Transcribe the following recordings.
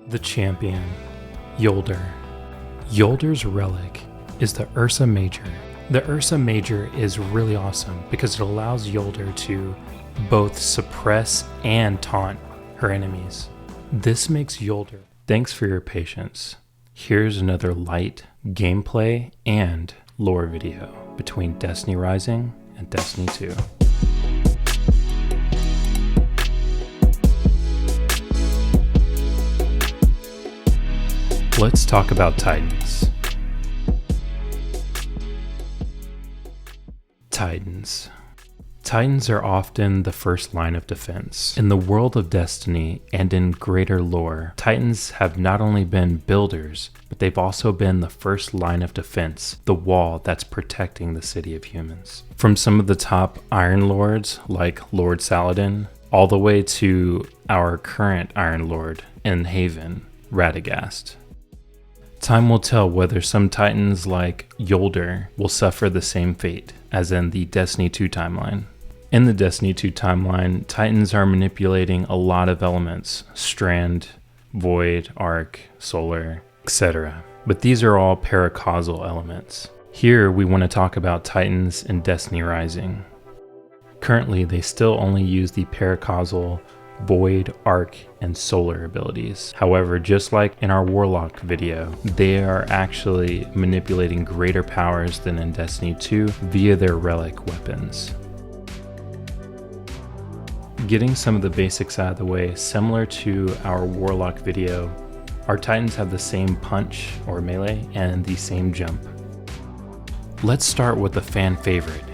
The champion, Jolder. Jolder's relic is the Ursa Major. The Ursa Major is really awesome because it allows Jolder to both suppress and taunt her enemies. This makes Jolder. Thanks for your patience. Here's another light gameplay and lore video between Destiny Rising and Destiny 2. Let's talk about Titans. Titans are often the first line of defense. In the world of Destiny and in greater lore, Titans have not only been builders, but they've also been the first line of defense, the wall that's protecting the city of humans. From some of the top Iron Lords, like Lord Saladin, all the way to our current Iron Lord in Haven, Radagast. Time will tell whether some Titans like Jolder will suffer the same fate as in the Destiny 2 timeline. In the Destiny 2 timeline, Titans are manipulating a lot of elements: Strand, Void, Arc, Solar, etc. But these are all paracausal elements. Here we want to talk about Titans in Destiny Rising. Currently, they still only use the paracausal Void, Arc, and Solar abilities. However, just like in our Warlock video, they are actually manipulating greater powers than in Destiny 2 via their relic weapons. Getting some of the basics out of the way, similar to our Warlock video, our Titans have the same punch or melee and the same jump. Let's start with the fan favorite,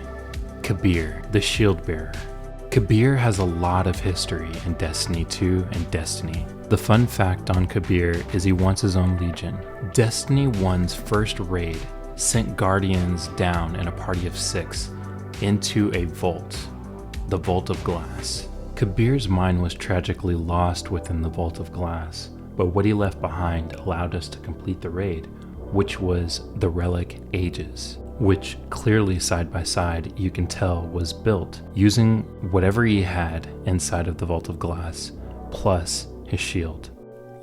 Kabr, the Shieldbearer. Kabr has a lot of history in Destiny 2 and Destiny. The fun fact on Kabr is he wants his own legion. Destiny 1's first raid sent Guardians down in a party of 6 into a vault, the Vault of Glass. Kabr's mind was tragically lost within the Vault of Glass, but what he left behind allowed us to complete the raid, which was the relic Aegis, which clearly side by side you can tell was built using whatever he had inside of the Vault of Glass, plus his shield.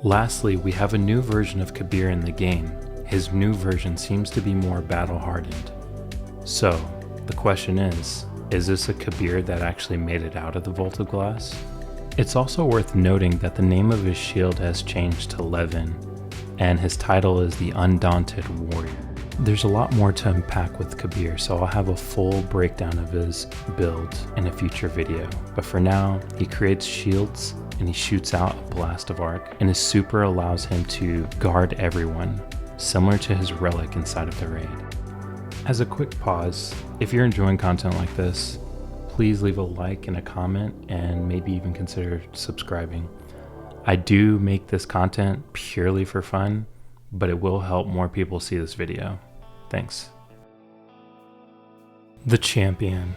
Lastly, we have a new version of Kabr in the game. His new version seems to be more battle hardened. So, the question is this a Kabr that actually made it out of the Vault of Glass? It's also worth noting that the name of his shield has changed to Levin, and his title is the Undaunted Warrior. There's a lot more to unpack with Kabr, so I'll have a full breakdown of his build in a future video. But for now, he creates shields and he shoots out a blast of arc, and his super allows him to guard everyone, similar to his relic inside of the raid. As a quick pause, if you're enjoying content like this, please leave a like and a comment and maybe even consider subscribing. I do make this content purely for fun, but it will help more people see this video. Thanks. The champion,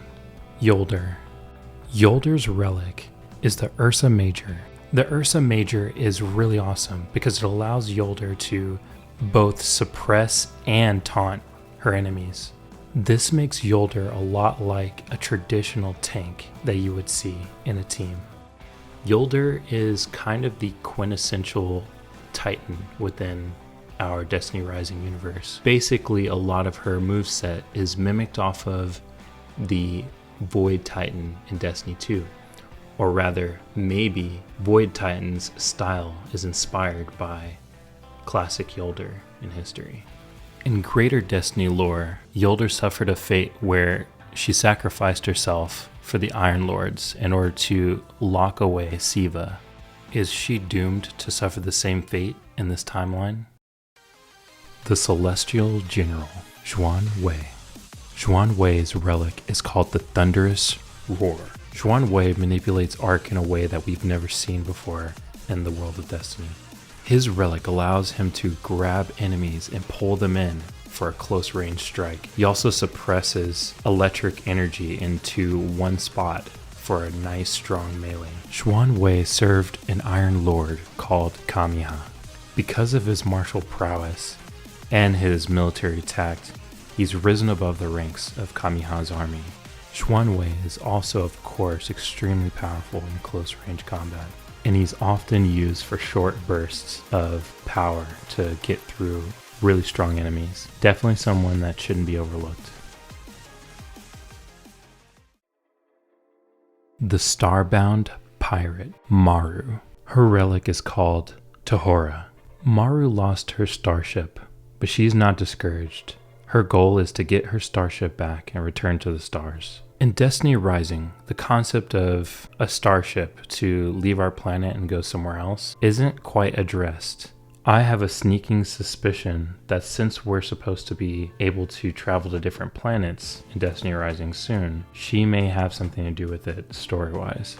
Jolder. Jolder's relic is the Ursa Major. The Ursa Major is really awesome because it allows Jolder to both suppress and taunt her enemies. This makes Jolder a lot like a traditional tank that you would see in a team. Jolder is kind of the quintessential Titan within our Destiny Rising universe. Basically, a lot of her moveset is mimicked off of the Void Titan in Destiny 2. Or rather, maybe Void Titan's style is inspired by classic Jolder in history. In greater Destiny lore, Jolder suffered a fate where she sacrificed herself for the Iron Lords in order to lock away Siva. Is she doomed to suffer the same fate in this timeline? The Celestial General, Xian Wei. Xian Wei's relic is called the Thunderous Roar. Xian Wei manipulates arc in a way that we've never seen before in the world of Destiny. His relic allows him to grab enemies and pull them in for a close range strike. He also suppresses electric energy into one spot for a nice strong melee. Xian Wei served an Iron Lord called Kamiha. Because of his martial prowess and his military tact, he's risen above the ranks of Kamiha's army. Xian Wei is also, of course, extremely powerful in close range combat. and he's often used for short bursts of power to get through really strong enemies. Definitely someone that shouldn't be overlooked. The Starbound Pirate, Maru. Her relic is called Tahora. Maru lost her starship, but she's not discouraged. Her goal is to get her starship back and return to the stars. In Destiny Rising, the concept of a starship to leave our planet and go somewhere else isn't quite addressed. I have a sneaking suspicion that since we're supposed to be able to travel to different planets in Destiny Rising soon, she may have something to do with it story-wise.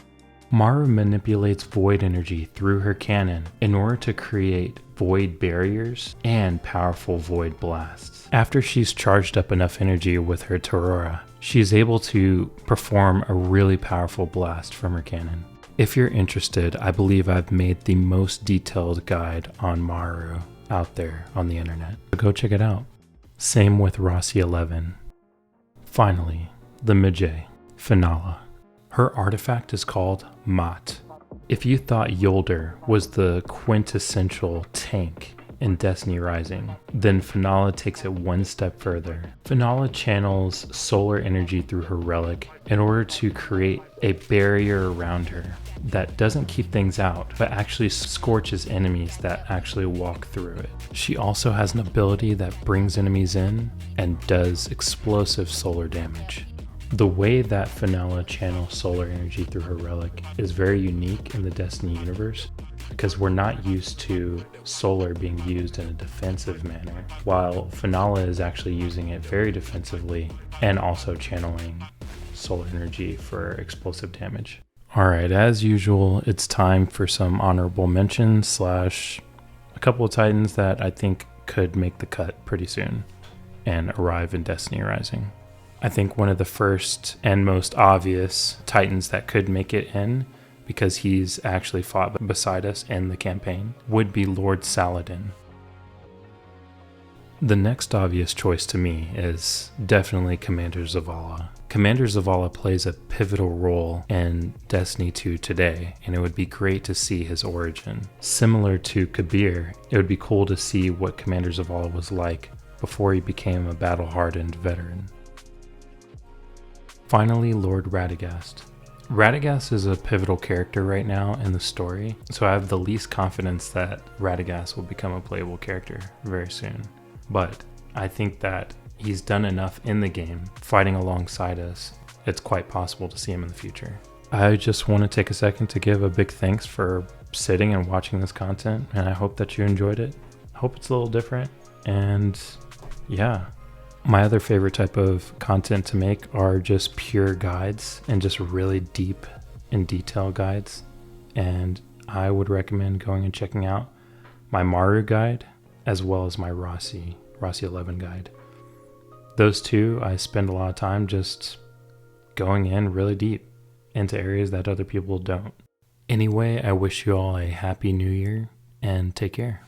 Maru manipulates void energy through her cannon in order to create void barriers and powerful void blasts. After she's charged up enough energy with her Tahora, she's able to perform a really powerful blast from her cannon. If you're interested, I believe I've made the most detailed guide on Maru out there on the internet, so go check it out. Same with Rossi 11. Finally, the Medjay, Finnala. Her artifact is called Mat. If you thought Jolder was the quintessential tank in Destiny Rising, then Finnala takes it one step further. Finnala channels solar energy through her relic in order to create a barrier around her that doesn't keep things out, but actually scorches enemies that actually walk through it. She also has an ability that brings enemies in and does explosive solar damage. The way that Finnala channels solar energy through her relic is very unique in the Destiny universe, because we're not used to solar being used in a defensive manner, while Finnala is actually using it very defensively and also channeling solar energy for explosive damage. Alright, as usual, it's time for some honorable mentions / a couple of titans that I think could make the cut pretty soon and arrive in Destiny Rising. I think one of the first and most obvious titans that could make it in, because he's actually fought beside us in the campaign, would be Lord Saladin. The next obvious choice to me is definitely Commander Zavala. Commander Zavala plays a pivotal role in Destiny 2 today, and it would be great to see his origin. Similar to Kabr, it would be cool to see what Commander Zavala was like before he became a battle-hardened veteran. Finally, Lord Radagast. Radagast is a pivotal character right now in the story, so I have the least confidence that Radagast will become a playable character very soon. But I think that he's done enough in the game, fighting alongside us, it's quite possible to see him in the future. I just want to take a second to give a big thanks for sitting and watching this content, and I hope that you enjoyed it. I hope it's a little different, and yeah. My other favorite type of content to make are just pure guides and just really deep in detail guides. And I would recommend going and checking out my Maru guide as well as my Rossi 11 guide. Those two, I spend a lot of time just going in really deep into areas that other people don't. Anyway, I wish you all a happy new year and take care.